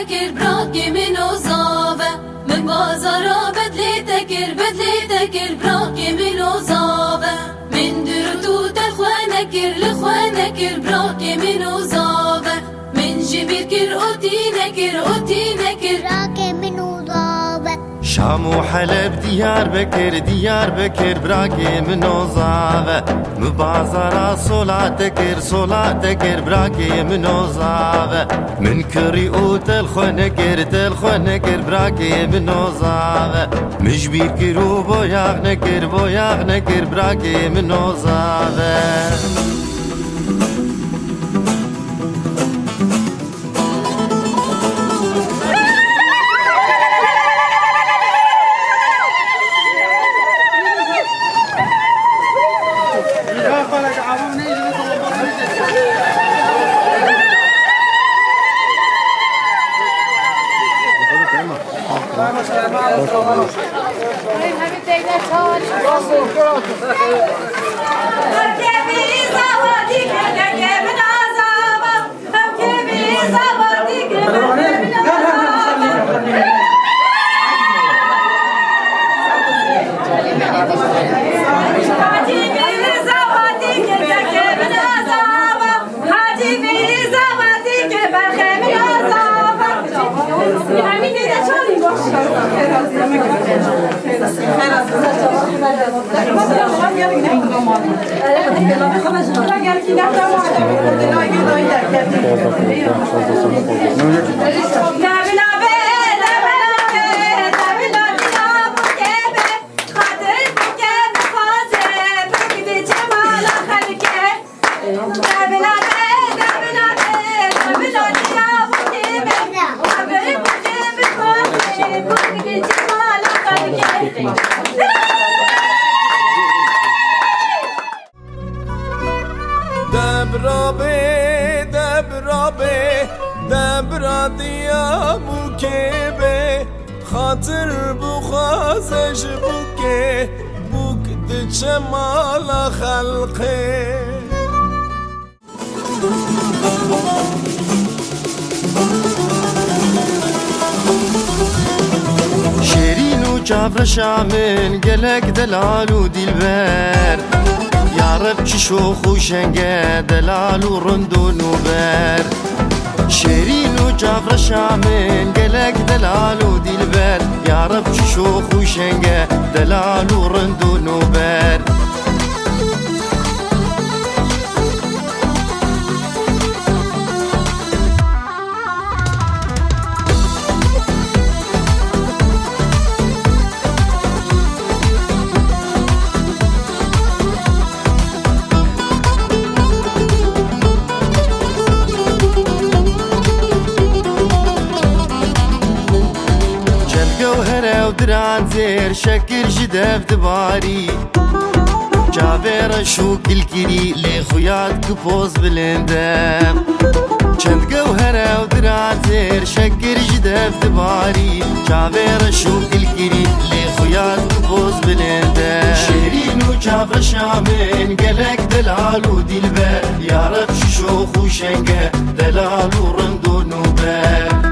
تكر براكي من وزافة من بازارا بدلي تكر براكي من وزافة من درتو تخوانكر لخوانكر براكي من وزافة من جبير كر أوتي نكر براكي من وضابة شام وحلب ديار بكر براكي من وزافة مبازرة صلاتكر براكي من وزافة من كريوت الخونكر براكي من وزافة مجبير كرو بوياغ نكر براكي من وزافة دبرا دیا بوکه خاطر بخوازش بوک دچه مال خلقه شيرين وجافر شامن قلق دلال ودلبر يا رب شوخ وشنقه دلال ورندون وبر شيرين وجافر شامن قلق دلال ودلبر يا رب شوخ وشنقه دلال ورندون وبر ودران زير شكر جدف دباري جافير شو كل كري لي خويات كبوز بلندم چند جوهرة ودران زير شكر جدف دباري جافير شو كل كري لي خويات كبوز بلندم شيرين وجافر شامن قلق دلال ودلبر يا رب شوخ وشنقه دلال ورندون وبر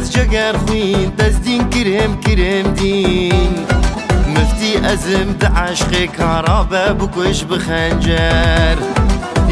از جگر خوین دزدین کرم دین مفتی ازم ده عشق کارابه بکش بخنجر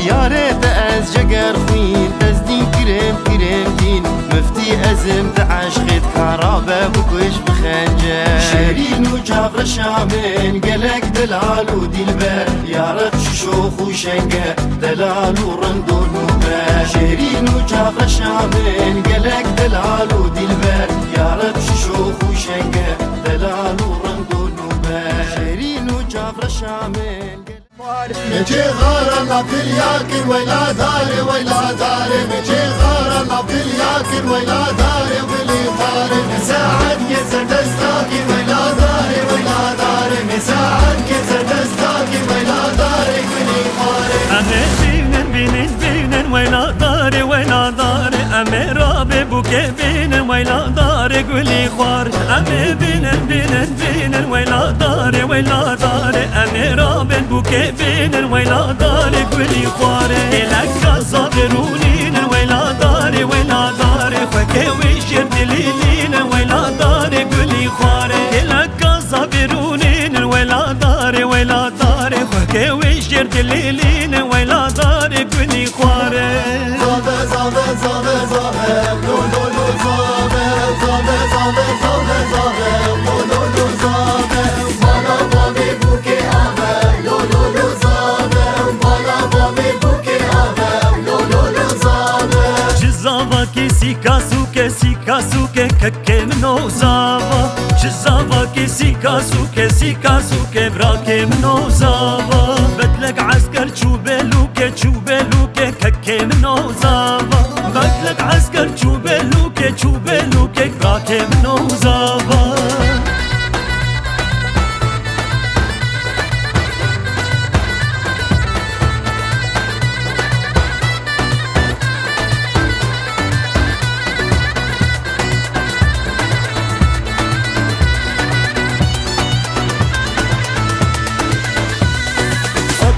یاره ده از جگر خوین دزدین کرم دین مفتی ازم ده عشق کارابه بکش بخنجر شیرین و جافر شامن قلق دلال و دلبر یارب شوخ و شنگه دلال و رندون و بر شیرین و جافر شامن قلق دلال و دلبر یارب شوخ و شنگه دلال و رندون و بر شیرین و جافر شامن مجي غار الله بالياكل ويلا داري مجي غار الله بالياكل ويلا داري واللي طاري ساعد يزر دستاكي ويلا داري ويلا داري ويلا داري أمي رابي بوكي بين ويلا داري قولي خوار أمي بين ويلا داري أمي رابي بوكي بين ويلا داري قولي خوار لك صابرونين ويلا داري خوكي ويشير دليلين ويلا داري قولي خوار لك صابرونين ويلا داري خوكي ويشير دليلين ويلا داري قولي خوار زاده زاده زاده زاده لو لو لو زاده زاده زاده زاده زاده لو لو لو زاده بالا بابی بوکی آبه لو لو لو زاده بالا بابی بوکی آبه لو لو لو زاده جزاوا سیکا سوکه ککه منو زاوا جزاوا سیکا سوکه براکه منو زاوا بدلك عسكر چوبلوکه ککه منو زاوا بدلك عسكر چوبلوکه براکه منو زاوا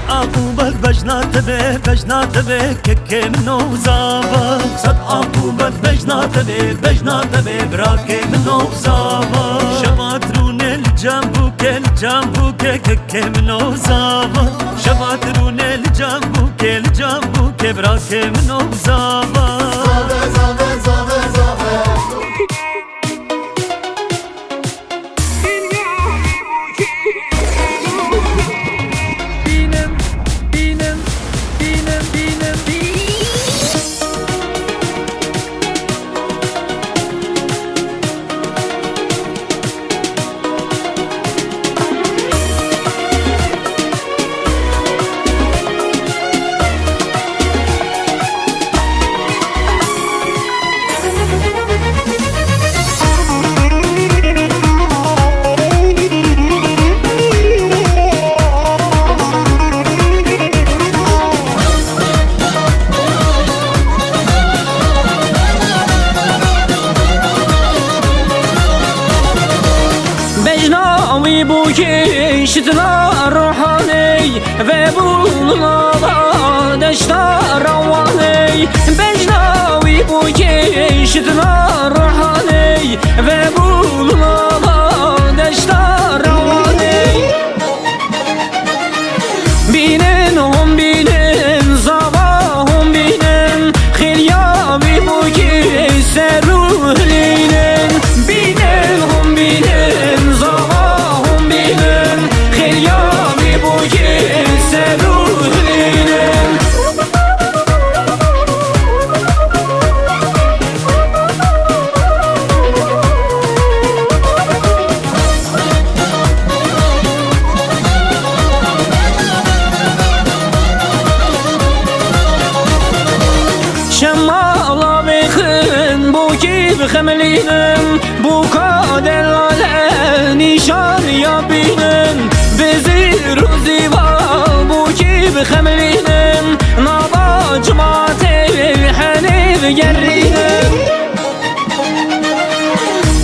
عقوبت بجنات به که منو زاوا صد عقوبت بجنات به براکه منو زاوا شبات رون الجنبو که منو زاوا شبات رون الجنبو که براکه منو زاوا زاده زاده زاده زاده بجناوی بوکی شتنا روحانی و بولنا دشتا روانی بجناوی بوکی شتنا روحانی و بولنا دشتا روانی بینن هم بینن زبا هم بینن خیلیابی بوکی سروهلینن بینن هم بینن زبا هم بینن خیلیابی بوکی سروهلینن شمالا بخن بوکی بخملینم بوکا دلاله نیشان یا بینن بزیر و زیبا بوکی بخملینم نابا جماعت حنیف گرینم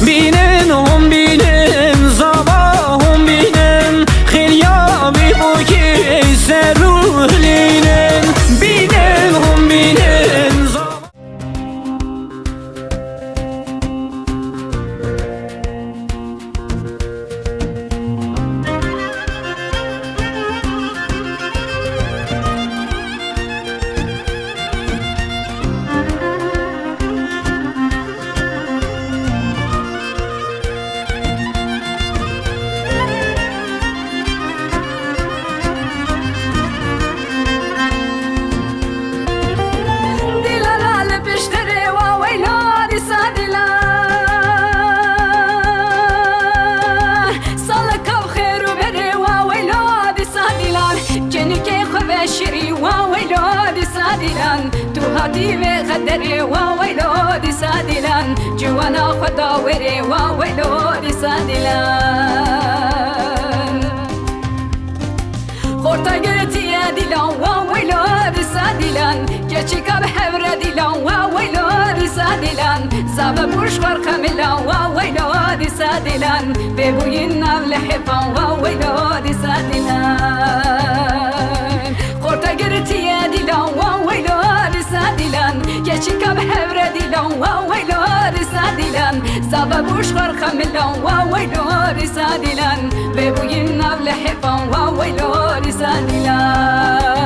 بینن هم بینن زبا هم بینن خیلیابی بوکی سروهلینن بینن هم بینن زبا تو هاتی و غدری و ویلو سادلان جوانا خدا وری و ویلو سادلان خورتا گرتی دیلان و ویلو سادلان سادلان كشي كاب حبر ديلان وويلو سادلان زاب بوش خرخ ملان وويلو سادلان ببوين لحفان وويلو سادلان خورتا قرتي يا ديلان وويلو سادلان كشي كاب حبر ديلان وويلو سادلان زاب بوش خرخ ملان وويلو سادلان ببوين لحفان وويلو سادلان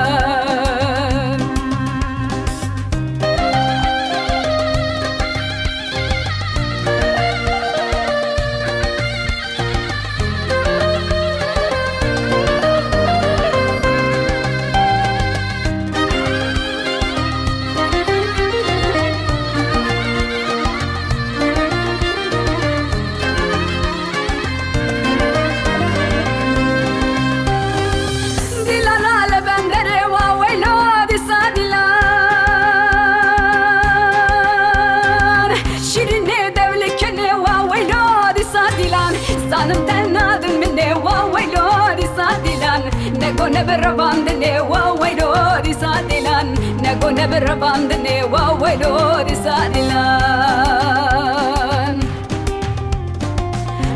نبرباندني وويلو رسالان نقو نبرباندني وويلو رسالان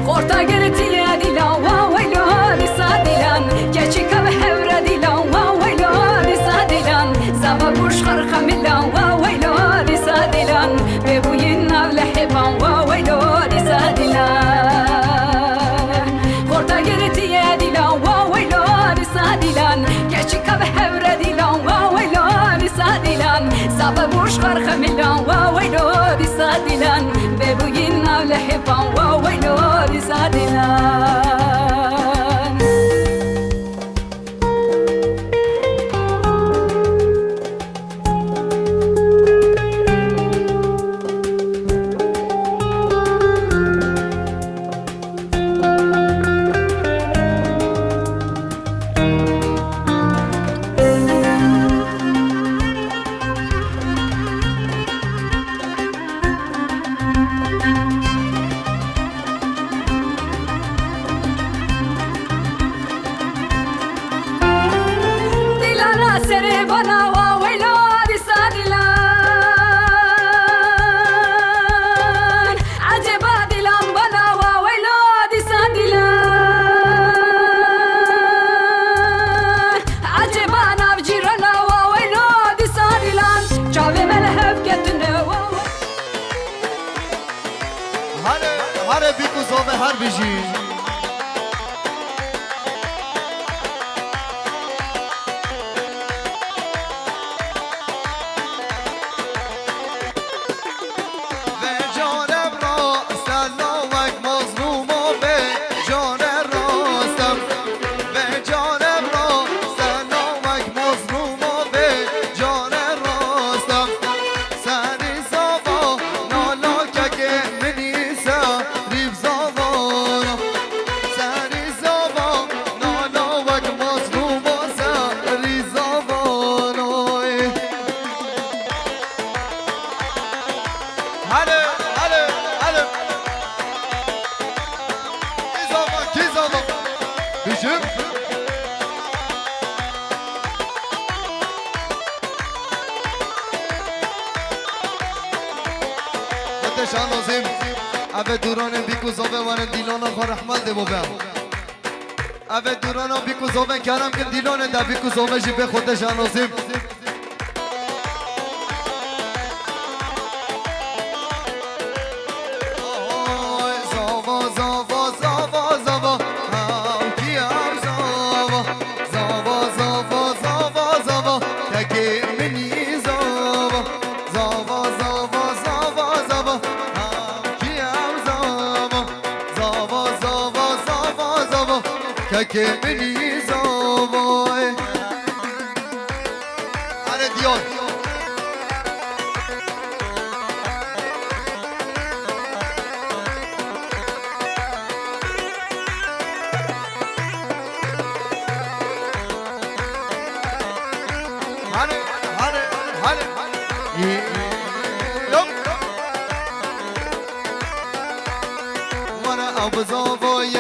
خورتا قرتي يا ديلان وويلو رسالان كشي كب حبر ديلان وويلو رسالان زابا بوش خرخ ملان وويلو رسالان ببوينا لحبان وويلو رسالان خورتا قرتي يا ديلان وويلو سادلان كشي كب حبر ديلان وويلو سادلان زاب بوش خرخ ملان وويلو سادلان ببوينا لحبان وويلو سادلان هر بیکو زوبه هر بیجی شان لازم اوه دوران بیکو زاوه وان دیلان خور رحمت ده بابا اوه دوران بیکو زاوه کردم که دیلان ده بیکو زاوه جی به خود شان لازم که منی زاوای آره دیار هره هره هره مرا اب زاوای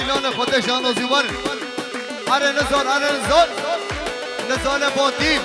میان خود جانوزی ور هر نزار نزار باتیم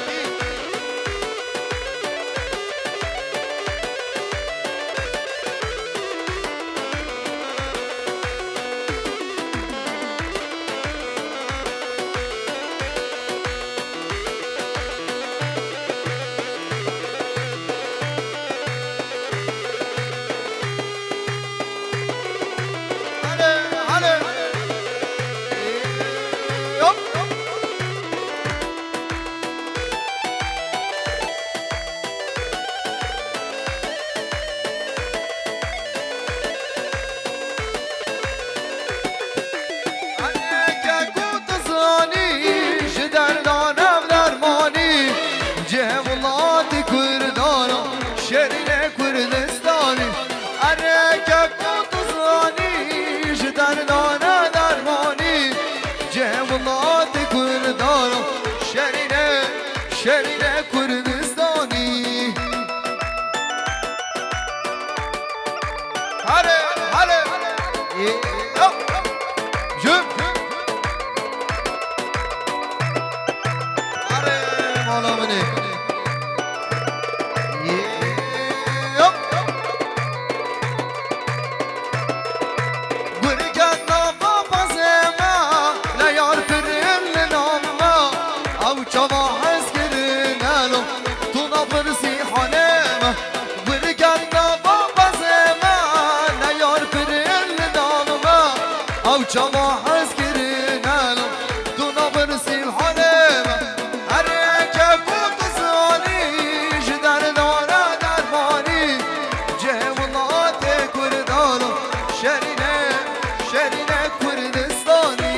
شرینه کردستانی هره جم هره مالا منی گرگن نافا بازما نیار کریم لنامما او چوا هست کرنالو تو نفرسی حالم گرگن نافا بازما نیار کریم لنامما او چوا هست کرنالو تو نفرسی حالم هره که بود زانی جدر دارا درمانی جهولات کردانو شرینه کردستانی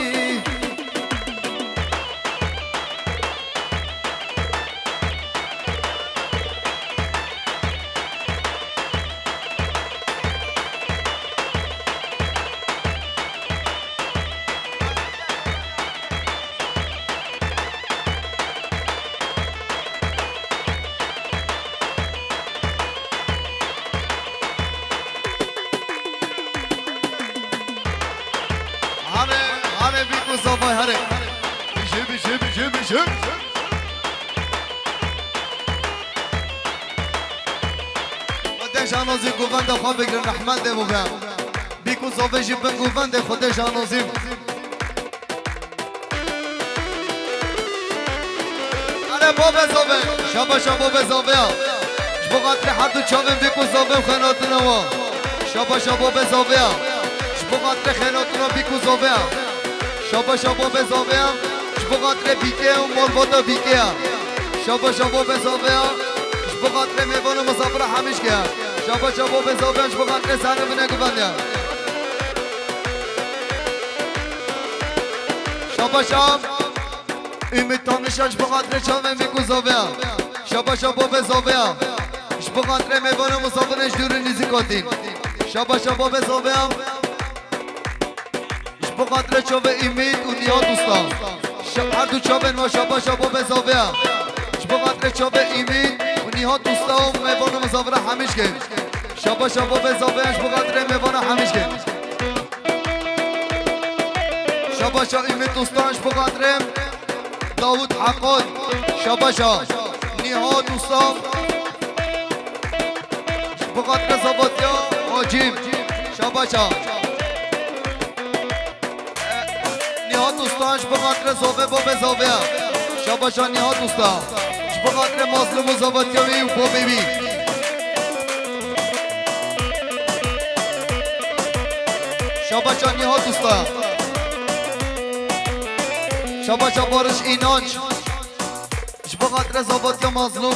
هره بیکو صافای هره شب خودش آنازی گووند خواه بگرن رحمت ده بگم بیکو صافای جبن گووند خودش آنازیم هره باب صافای شبا باب صافای شبقات لحد چاوم بیکو صافای خناتنوا شبا باب صافای شبقات خناتنوا بیکو صافای شبا باب صافای شبقات بیکه و مربوطه بیکه شبا باب صافای شبقات میوان مسافر همیش که شبا باب صافای شبقات سانه بنه گووند شبا ایمیتانشان شبقات چاوم بیکو صافای شبا باب صافای شبقات میوان مسافرش دور نیزی کاتین شبا باب صافای بقدر چوب امید و نیا دوستان هر دو چوبن ما شبا به زاویه بقدر چوب امید و نیا دوستان میوان مسافر همیش که شبا به زاویه بقدر میوان همیش که شبا امید دوستان بقدر داوود حقاد شبا نیا دوستان بقدر زبادیا حاجیم شبا نهاد دوستان بقدر زاویه باب زاویه شبا نهاد دوستان بقدر مظلوم و زبادیاوی و بابیبی شبا نهاد دوستان شبا بارش اینانج بقدر زبادیا مظلوم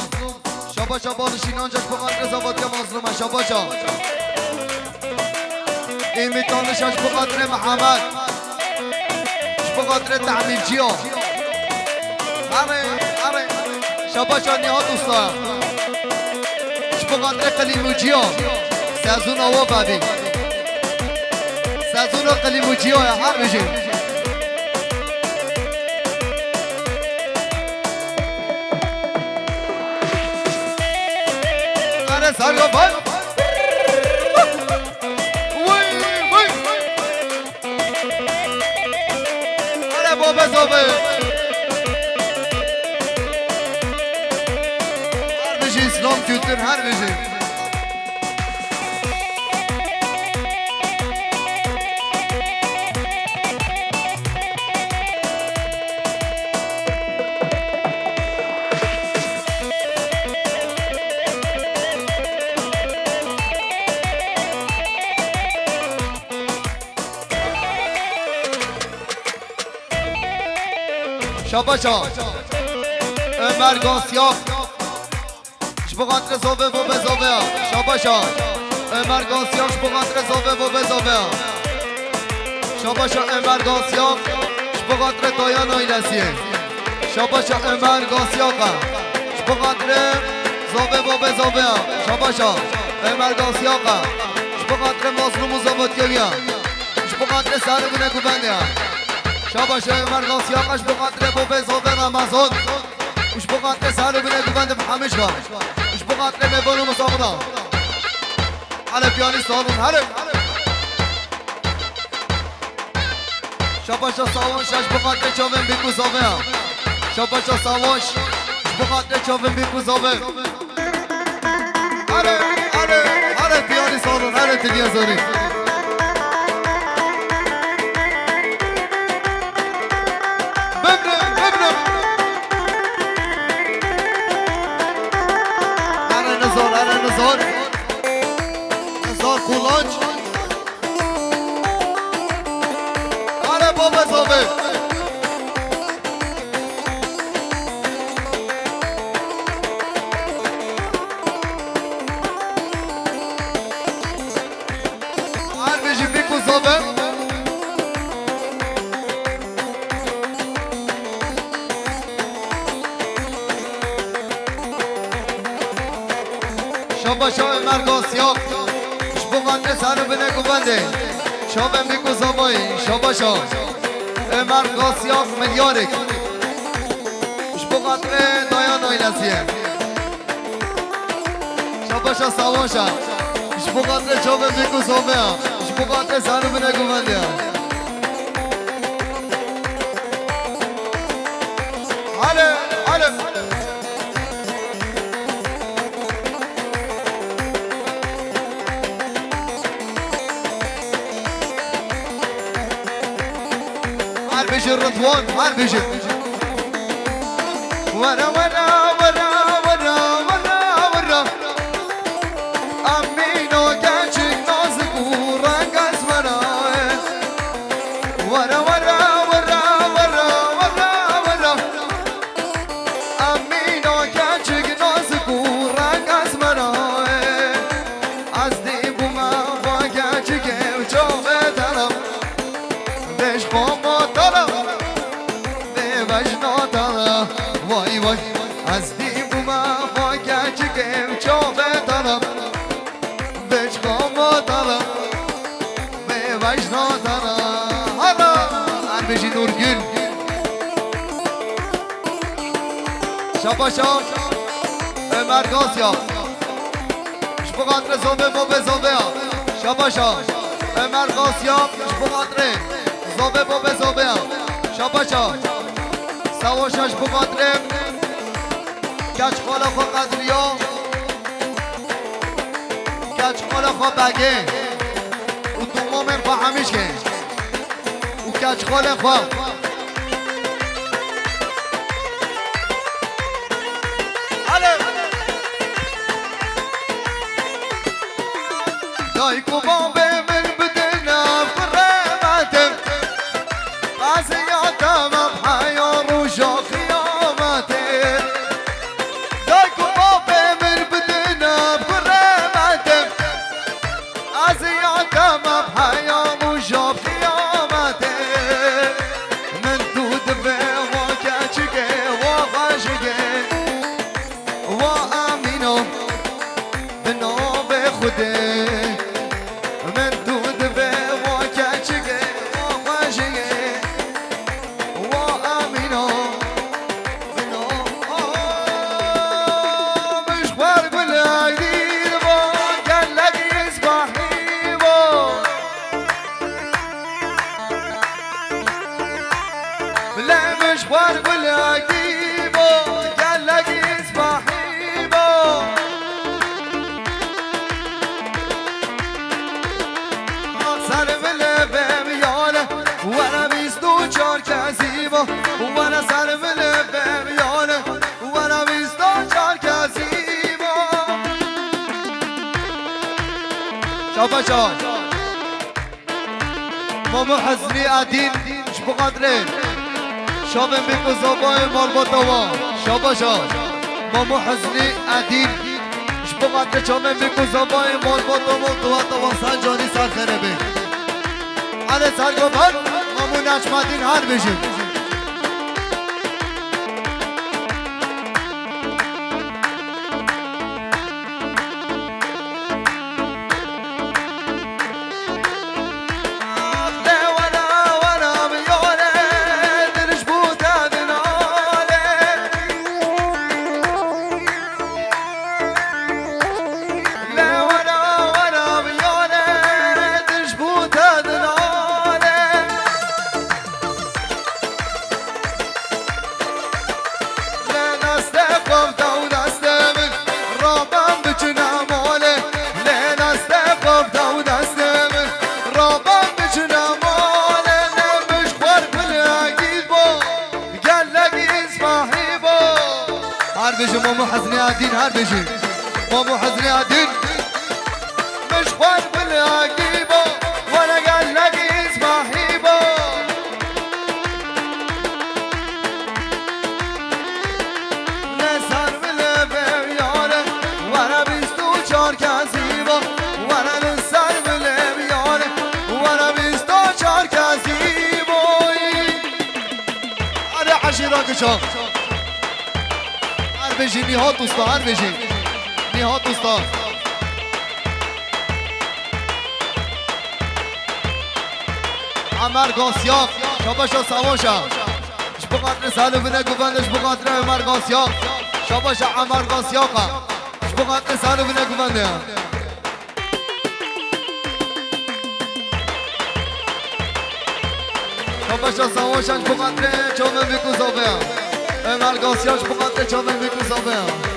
شبا بارش اینانج بقدر زبادیا مظلوم شبا ایمیتانش بقدر محمد بقدر تعمیل جیا هره شبا نهاد دوستان بقدر قلیمو جیا سازون آوا بابی سازون قلیمو جیا هر بجیم هره سارگا بان بابا زوبه هر بجی اسلام kültür هر بجی شاباشا Ömer Gosyak Şbuğantre zove bu bezove Şabaşa Ömer Gosyak Şbuğantre zove bu bezove Şabaşa Ömer Gosyak Şbuğantre doyan oylasiye Şabaşa Ömer Gosyak'a Şbuğantre zove bu bezove Şabaşa Ömer Gosyak'a Şbuğantre mazlumu zavotyeviya Şbuğantre sarıbine güvendiya شاباش عمر قاسیاقش بقدر بوبه زوبه رمضان وش بقدر سالو بینه گوند بحمشگاه وش بقدر مبانو مسابقه على پیانی سالون هره شاباش ساوان شش بقدر چاوین بیکو زوبه شاباش ساوان شش بقدر چاوین بیکو زوبه هره پیانی سالون هره تنیا زاری Zor kullanç Hare baba zobe Har beji biku zobe شاباشا عمر قاسیاق شبوغنده سر بینه گوبنده شابه میکو زبایی شاباشا عمر قاسیاق ملیارک شبوغنده دایان آیلسیه شاباشا سواشا شبوغنده شابه میکو زبایی شبوغنده سر بینه گوبنده حاله بيجي الرضوان هار بيجي ورا ورا ورا ورا ورا ورا أمينو كاتشك نازك ورقص ورا ورا ورا ورا ورا ورا ورا أمينو كاتشك نازك ورقص ورا أصدي بما فاكاتشك وجوه ترى ليش بابا وای وای از دیوما فاکه چکم چوبه دارم بچکام دارم به وجنا دارم هلا هر بجی نورگل شاباشا عمر قاسیاق شبقدر زوبه بوبه زوبه شاباشا عمر قاسیاق شبقدر زوبه بوبه زوبه شاباشا سواشش بقدرم کچ خاله خو قدریا کچ خاله خو بگه و دومام فهمیش که و کچ خاله خو دای کوبان به من بدنا فرمتم از یادم حیا روشا قیامته دای کوبان به من بدنا فرمتم از یادم حیا روشا قیامته من دود به واقع چگه واقع شگه و امینو بنا به خوده مشوار بالعقيبة قال لك اسمحيبة سالم البيبيانة وانا بيستو شار كاسيبة وانا سالم البيبيانة وانا بيستو شار كاسيبة شابا شاب ماما حزني قديم شبو قدرين شابن بيكو زباي مربطوا شابا شاب ماما حزني قديم شبو قدر شابن بيكو زباي مربطوا طوا سنجاني سر خربه على سر گفت مامو نشمدین هر بشیم بيجي مامو حزني عدين هر بيجي مامو حزني عدين مش خوان بالعقيبة وانا قال لك اسمع هيبة نسهر بالبيانة وانا بيستو شار كاسيبة وانا نسهر بالبيانة وانا بيستو شار كاسيبة انا عشيرك شام بيجي نهات استان بيجي نهات استان عمر قاسياق شاباشا سواشا شبقات نسالو بنا قبندش بقات عمر قاسياق شاباشا عمر قاسياقا شبقات نسالو بنا قبنده شاباشا سواشا شبقات چومن بيكو زوبيا عمر قاسياق شبقات چومن بيكو زوبيا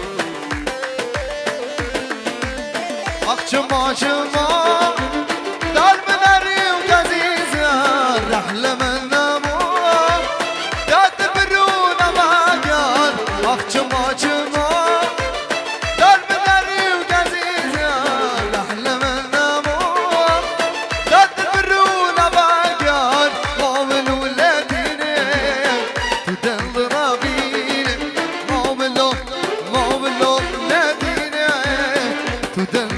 اخشما شما دار بناري وكزيزة رحلة من نمور داد برونا ماجر اخشما شما دار بناري وكزيزة رحلة من نمور داد برونا ماجر قومن ولاديني تدل رابيني قومن ولاديني تدل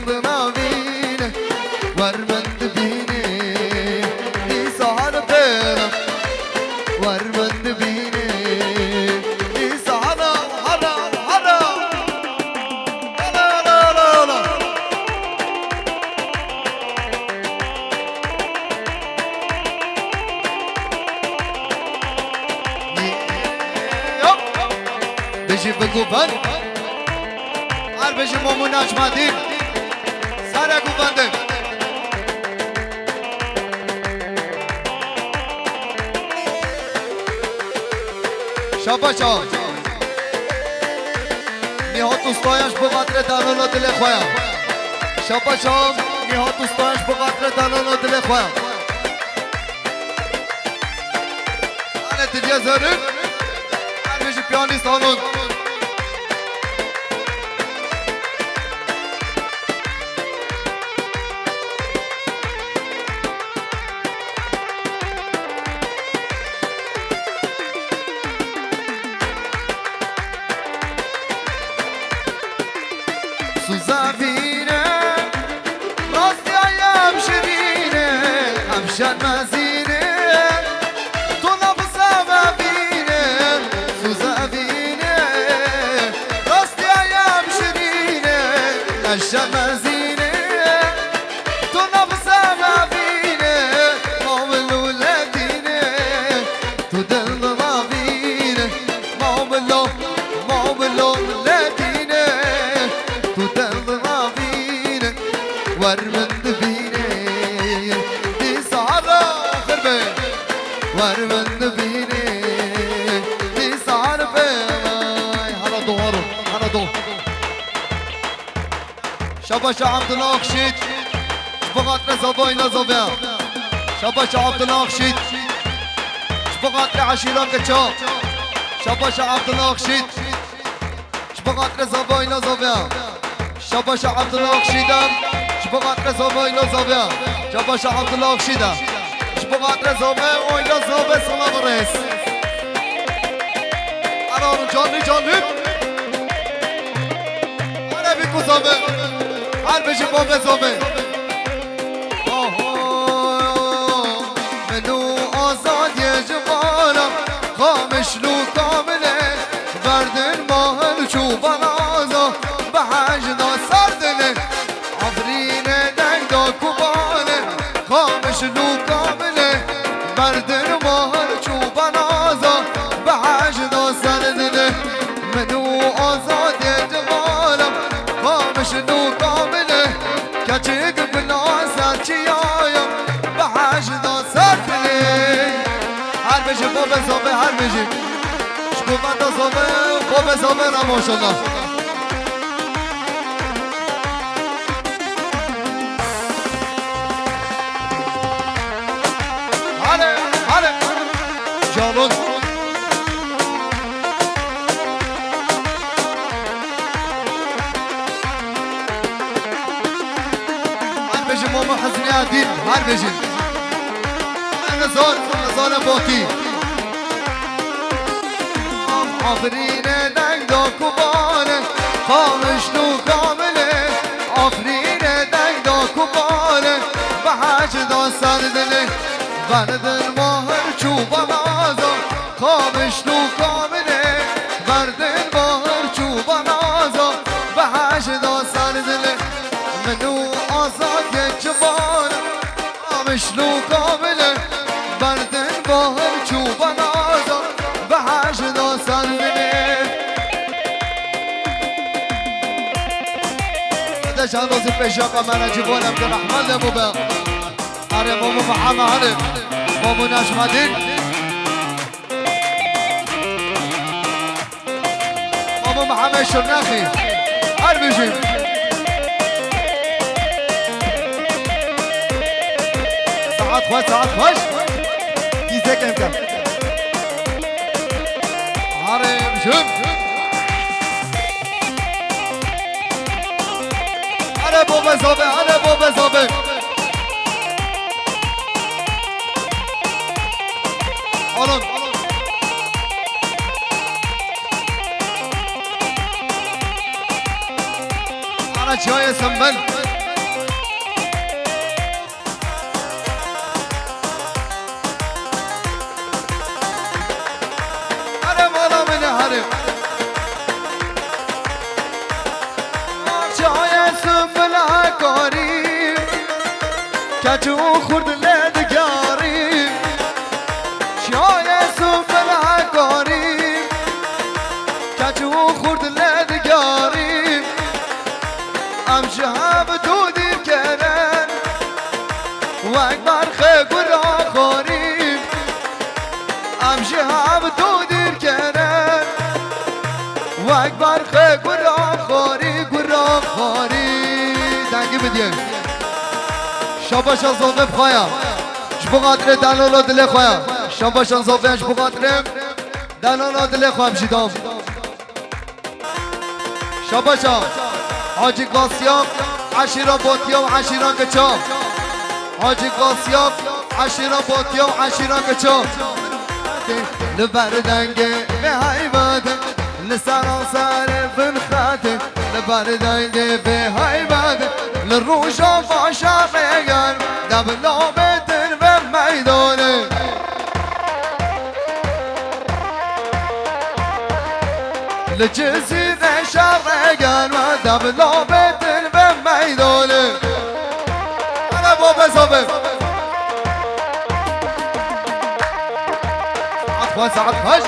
بگوبن هر بجی مامو نجمدین سر گوبنده شاباشا نیهات استایش بقدر دلال دل خوایم شاباشا نیهات استایش بقدر دلال دل خوایم آنه تلیه زرین هر بجی پیانیستانون سوزافینه راستی ایم شرینه همشن مزینه تو نفسم بینه سوزافینه راستی ایم شرینه همشن مزینه تو نفسم بینه مامل ولدینه تو دل مبینه مامل ولدینه تو دل مبینه ورمند بینه دی سارا خربه ورمند بینه شباش عبد الله خشيت شبغات رزاباي نزوبيا شباش عبد الله خشيت شبغات عشيرة كتشا شباش عبد الله خشيت شبغات رزاباي نزوبيا شباش عبد الله خشيدا شبغات رزاباي نزوبيا شباش عبد الله خشيدا شبغات رزاباي نزوبيا سلام الرئيس أنا جاني أنا بيكو زوبي هل بيجي بوبي زوبي منو آزاد يجبانا خامش لو كامله بردن ماهن چوبان آزا بحجدا سردنه عفرین دنگ دا کبانه خامش لو کامله بردن ماهن چوبان آزا بحجدا سردنه منو آزاد يجبانا خامش لو كامله كچه بناسا چیایم بحجدا سردنه هر بجی بوبه زوبه هر بجی شکومت زوبه بوبه زوبه نماشالله هله جانون هر بجی ماما حزنی عدید هر بجی نزان باکی آفرین دنگ دا کبانه خامش نو کامله آفرین دنگ دا کبانه به حج دا سردنه بردن ماهر چوبان آزا خامش نو کامله بردن ماهر چوبان آزا به حج دا سردنه منو آزاد یجبانه خامش نو کامله بردن ماهر چوبان آزا به حج دا سردنه شان روزی پیشاقا من جبون عبدالرحمن لبوبا هره مامو محمد هره مامو نشمدین مامو محمد شرنخی هر بشیم ساعت خوش دیزه کم کم هره بشیم هره بابا زابه هره بابا زابه آلون هره چای سنبل هره مالا منه هره كاتو خرد لدقاري شاي سوف العقاري كاتو خرد لدقاري امشي هابدودي الكلام واكبر خيق والآخرين امشي هابدودي الكلام واكبر خيق والآخرين دنگی بدیم شاباش زوبه بخوایا جبوغاتره دلالا دل خوایا شاباش زوبه جبوغاتره دلالا دل خوایم شیدام شاباش حاجی قاسیاب عشیرا باتیاب عشیرا کچاب حاجی قاسیاب عشیرا باتیاب عشیرا کچاب لبردنگه به حیباده لسران سر بنخاته لبردنگه به حیباده للروجا فاشا غير دبلو بيتر بميدوني لجزيرة شرقان ودبلو بيتر بميدوني أنا بوبا صبي ساعت هش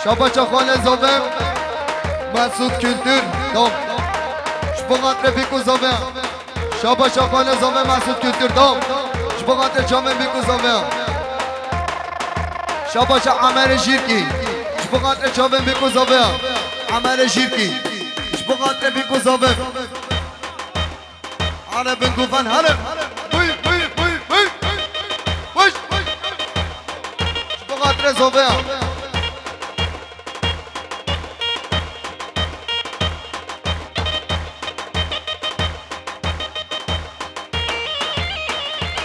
شابا خانه زوبه مسعود kültür dom شبغات بيكو زوبه شابا خانه زوبه مسعود kültür dom شبغات جامع بيكو زوبه شابا عمر شيركي شبغات جامع بيكو زوبه عمر شيركي شبغات بيكو زوبك على بنكو فان هلا وي وي وي وي وش شبغات رزوبيا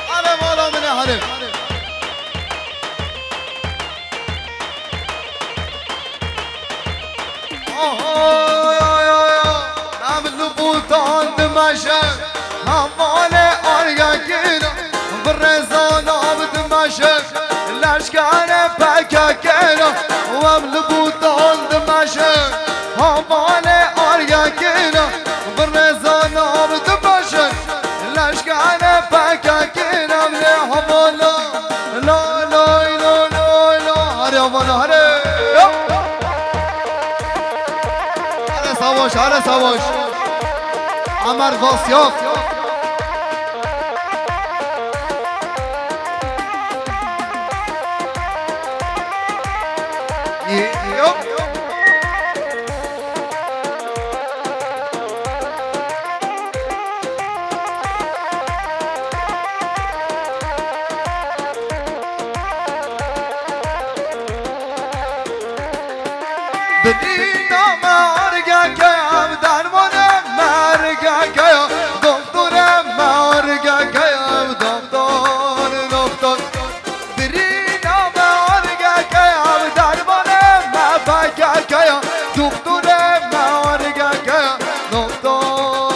على مولا من هلا بوتان دمشق همالي آريا كينا بالرزانة بدمشق الاشكال بكا كينا وابل بوتان دمشق همالي آريا كينا بالرزانة بدمشق الاشكال بكا كينا بلي همالا لا لا لا لا لا هري همالا هري هري سواش هري سواش عمر غاسياف بدينا ما ارجع كام درمانه ما ارجع كام دكتوره ما ارجع كام دكتور بدينا ما ارجع كام درمانه ما بقى كام دكتوره ما ارجع كام دكتور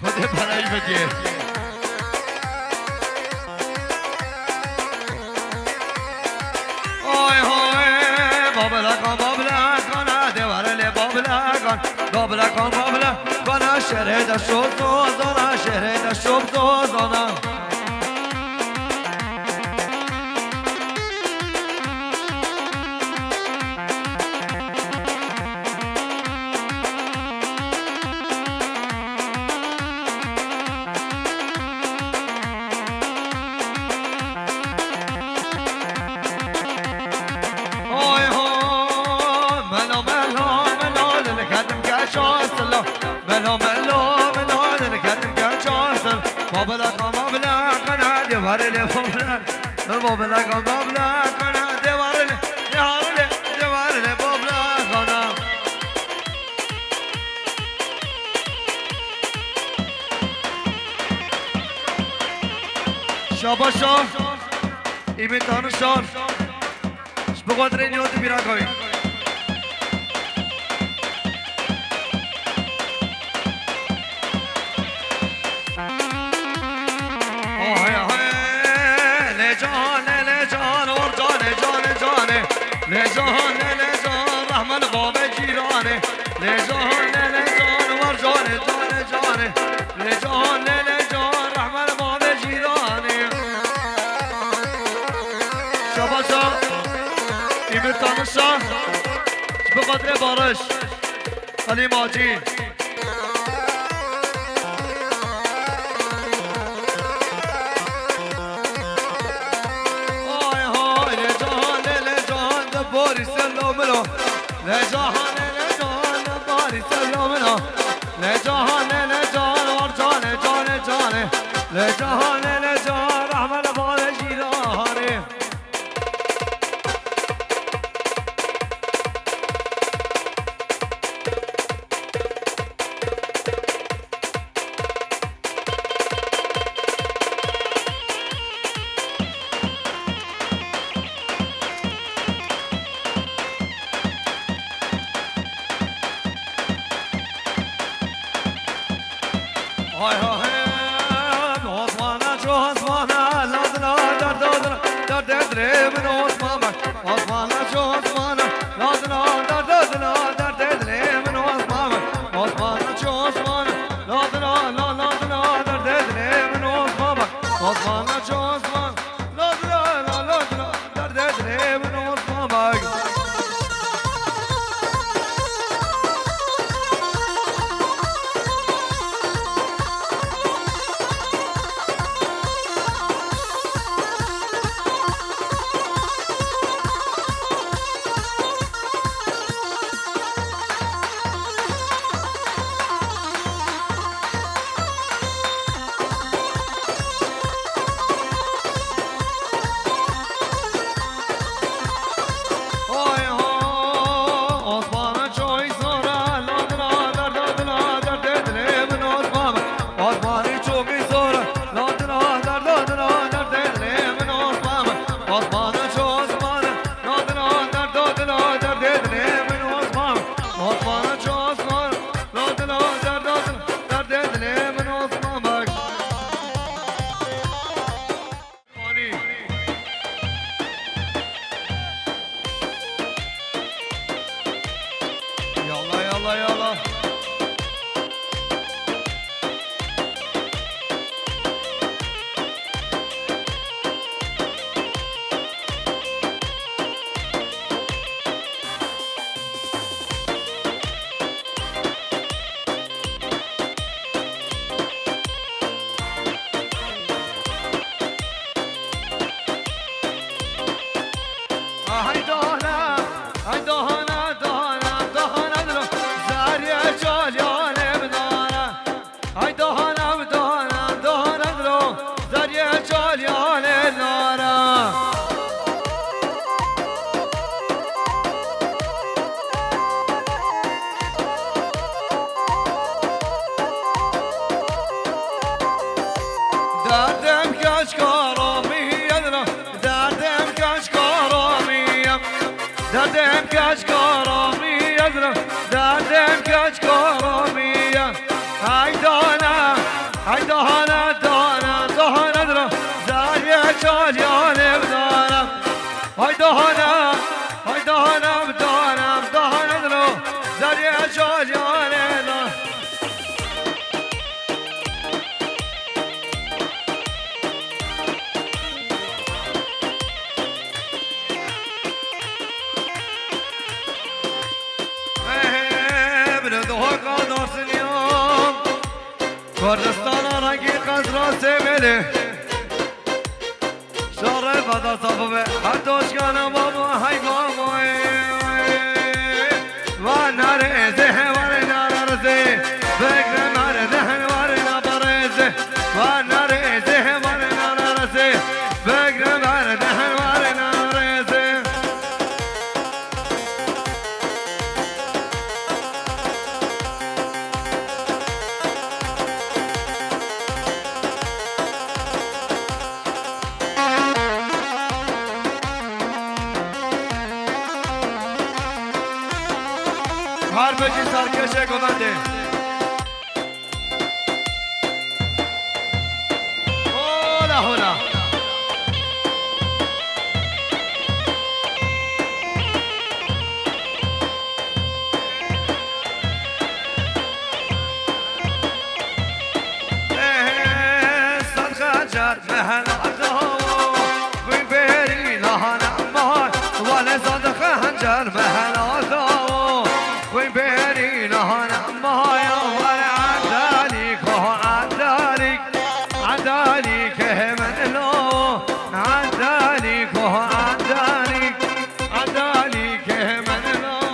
خد برای بگیر بابلا شهر دا شب دوزانا شهر دا شب دوزانا بابلا قنا دیوارله بابلا قنا دیوارله بابلا قنا شاباشا ایمتان شار بقدر نیوت بیرا کوي لجان رحمن باب جیرانه لجان ورجان جانه لجان رحمن باب جیرانه شباشا ایمتان شاه بقدر بارش علی ماجی باری سلامنا لجان باری سلامنا لجان ورجان جان لجان رحمن باب جیرانه کردستان رنگی قصرا سیمله شاره فدا صافو به هر دوشگانه بابا های بابا و نرزه و نرزه فکر مرده و نبرزه و نرزه و نرزه فکر مرده و نرزه هر بجی سرکشه گونده هولا هولا صد خنجر مهل عدو وين بيري لهنا مهر ولا صد خنجر مهل عدو وين بيري لهنا مهر ولا عداليك هو عداليك عداليك من لو عداليك هو عداليك عداليك من لو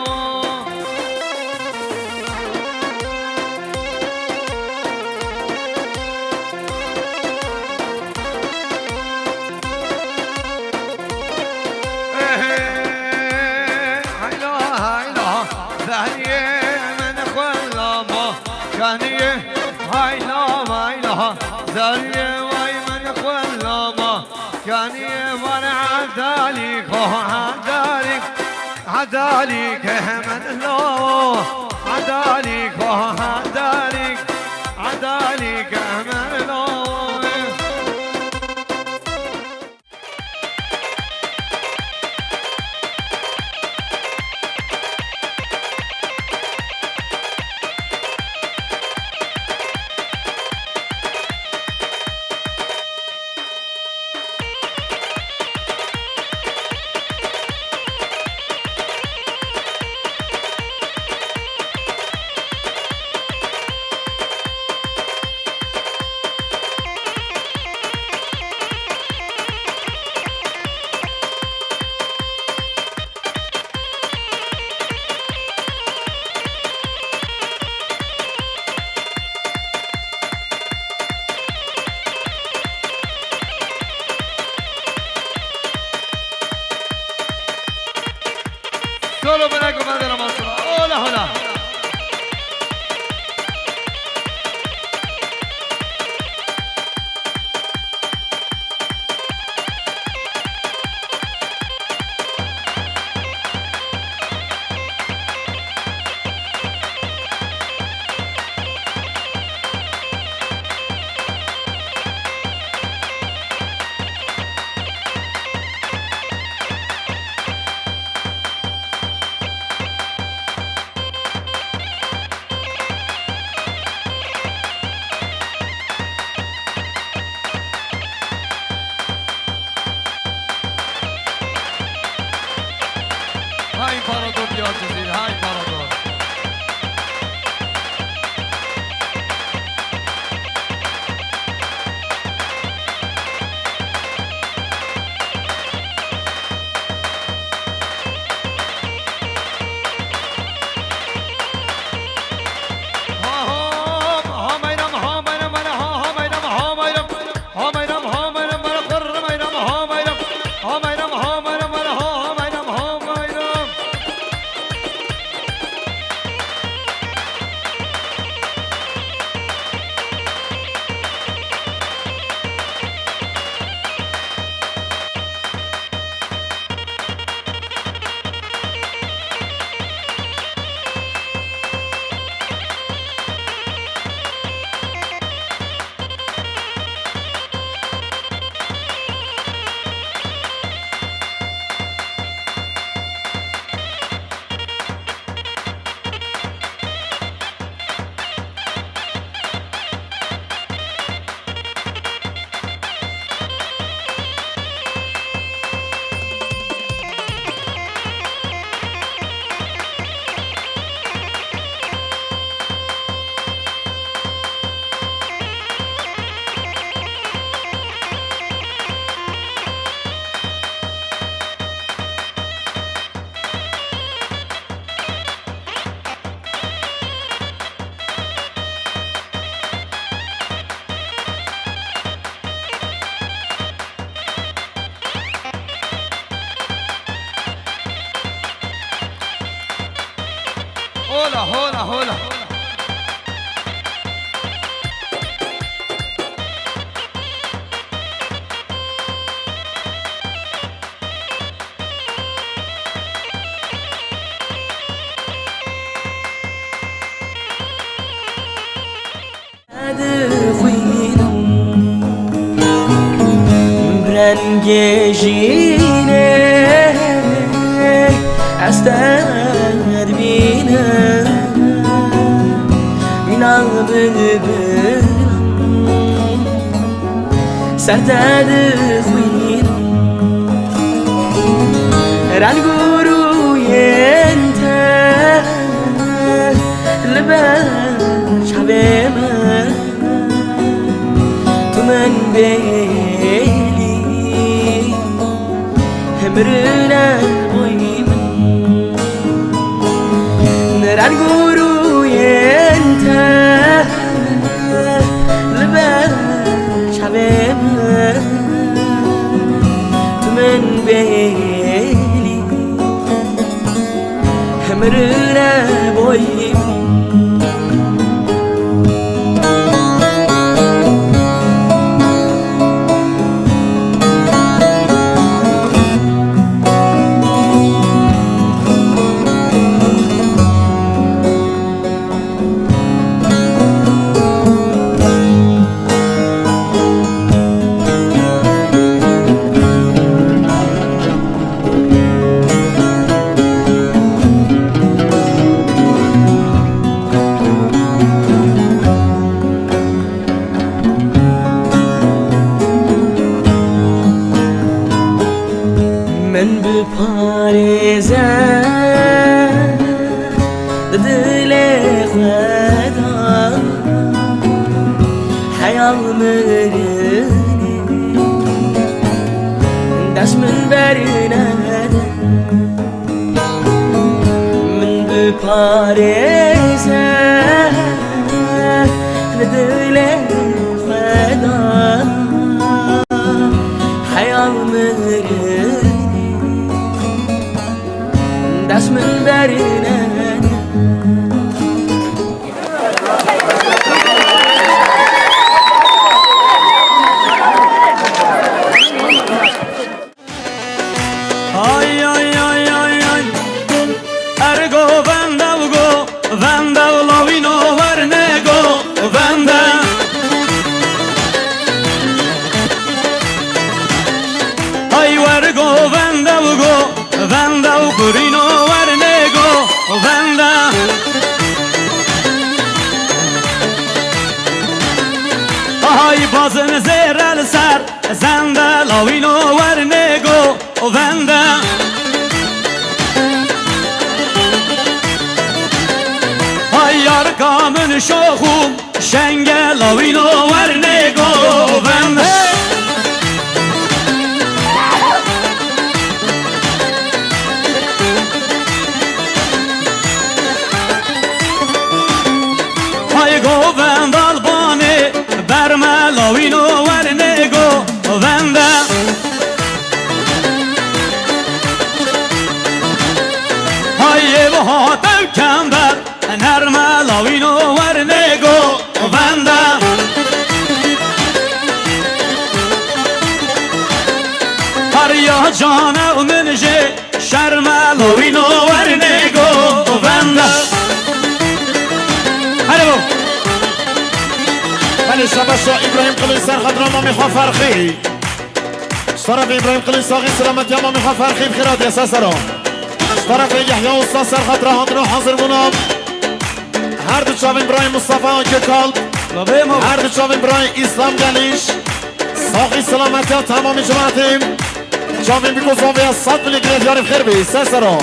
زرية ويمن خلما كان يمن عداليك هو عداليك عداليك من لو عداليك هو عداليك عداليك من لو هولا هولا هولا برنگشینه استاد بینه مینا ببرم سرداد خوین رنگوروی انت لباس حبيبه من بيلي همرنا بويمن نران قورو ينت لباس حبيبه من بيلي همرنا بويمن من بپارزم دل خدا حیال مرنه دست من برنه من بپارزم دل خدا حیال مرنه دست من برنه Ay ay ay ay ay Ergo venda ugo Venda ulovino varnego Venda Ay vergo venda ugo Venda ukurino varnego Venda Ay bazın zerel ser Zenda lavino varnego Venda Ay arkamın şokum Şenge lavino varnego Venda Ay go venda albani Berme lavino varnego Venda Ay ev hatev kember Nerme lavino varnego Venda Har ya cane minje Şerme lavino varnego Venda Hadi من شباشا ابراهیم قلی سرخط را ما میخوا فرخی طرف ابراهیم قلی ساقی سلامتی ما میخوا فرخی بخیرات یساس را طرف یحیی استاد سرخط را هاترو حاضر بونم هر دو چاوین برای مصطفی که کال هر دو چاوین برای اسلام گلیش ساقی سلامتی تمام جماعتیم چاوین بگو زاویه 100 ملی گریف یاری بخیر بی سه سرا